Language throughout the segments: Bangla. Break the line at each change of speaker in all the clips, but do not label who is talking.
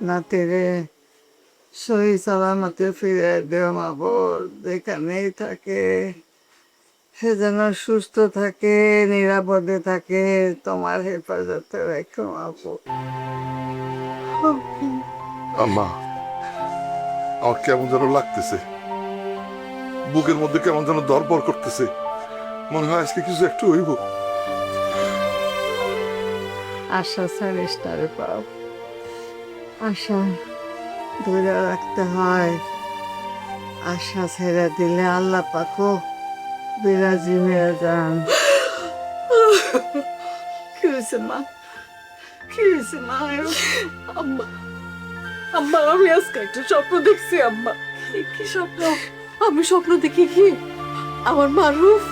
নাতিরে সহি সালামতে ফিরে দেও মাবুদ, যেখানেই থাকে সে যেন সুস্থ থাকে, নিরাপদে থাকে, তোমার হেফাজতে রেখো মাবুদ।
আম্মা, আমার কেমন যেন লাগতেছে, বুকের মধ্যে কেমন যেন দরপর করতেছে, মনে হয় আজকে কিছু একটু হইব।
আশা ছাড়িস না রে বাপ, আশা ধরে রাখতে হয়। আশা ছেড়ে দিলে আল্লাহ পাকও বিরাজি হয়ে যান। কি হয়েছে মা, কি হয়েছে মা?
আম্মা, আম্মা, আমি আজকে একটা স্বপ্ন দেখছি আম্মা।
কি স্বপ্ন?
আমি স্বপ্ন দেখি কি আমার মারুফ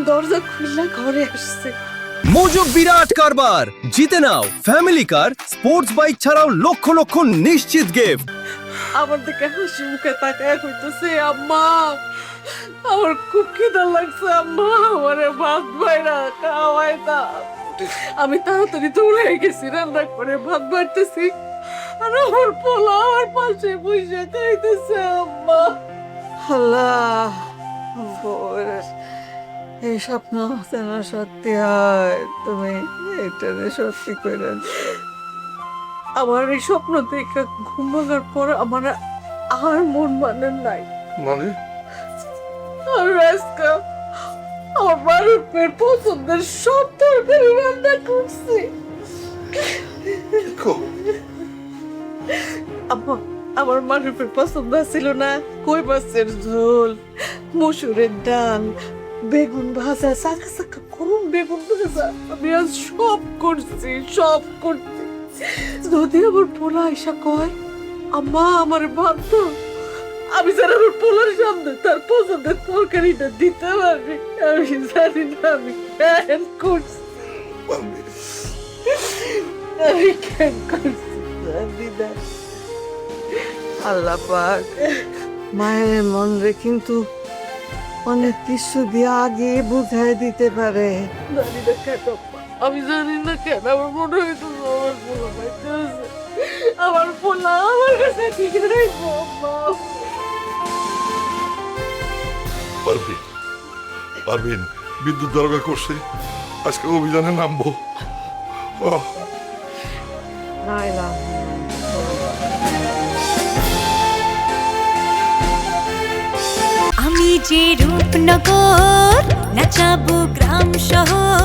দরজা খুললা ঘরে আসছে।
মজুব বিরাট কারবার, জিতে নাও ফ্যামিলি কার, স্পোর্টস বাইক ছাড়াও লক্ষ লক্ষ নিশ্চিত গিফট।
আমার দিকে হাসি মুখে তাকায় কইতেছে, আম্মা আমার খুব খিদা লাগছে আম্মা, আমারে ভাত বাইরা খাওয়াই দা। আমি তাড়াতাড়ি দৌড়ে গেছি, রান্না করে ভাত বাড়তেছি, আর আমার পোলা আমার পাশে বসে খাইতেছে আম্মা।
আল্লাহ, বউয়ের এই স্বপ্ন যেন সত্যি হয়, তুমি এটারে সত্যি করে।
আমার এই স্বপ্ন দেখে ঘুম ভাঙার পর আমার আর মন মানে নাই।
মানে
আর আজকে আমার মারুফের পছন্দের সব তরকারি রান্না করছি। আম্মা, আমার মারুফের পছন্দ ছিল না কই মাছের ঝোল, মসুরের ডাল, বেগুন ভাজা, সাকা সাকা গরম বেগুন ভাজা। আমি আজ সব করছি, সব করছি। যদি আমার পোলা এসা কয় আম্মা আমার ভাত দাও, আমি যেন আমার পোলার সামনে তার পছন্দের তরকারিটা দিতে পারি। আমি জানি না আমি কেন করছি, আমি কেন করছি জানি না।
আল্লাহ পাক মায়ের মন রে কিন্তু অনেক কিছু দিয়ে আগে বুঝাই দিতে পারে।
জানি না কেন আম্মা, আমি জানি না কেন আমার মনে হইতো আমার পোলা পাইতে আছে, আমার পোলা আমার কাছে ঠিক রাখবো আম্মা।
পারবিন, পারবিন, বিদ্যুৎ দরকার করছে, আজকে অভিযানে নামবো।
না এলাম
আমি যে রূপনগর নাচাবো গ্রাম শহর।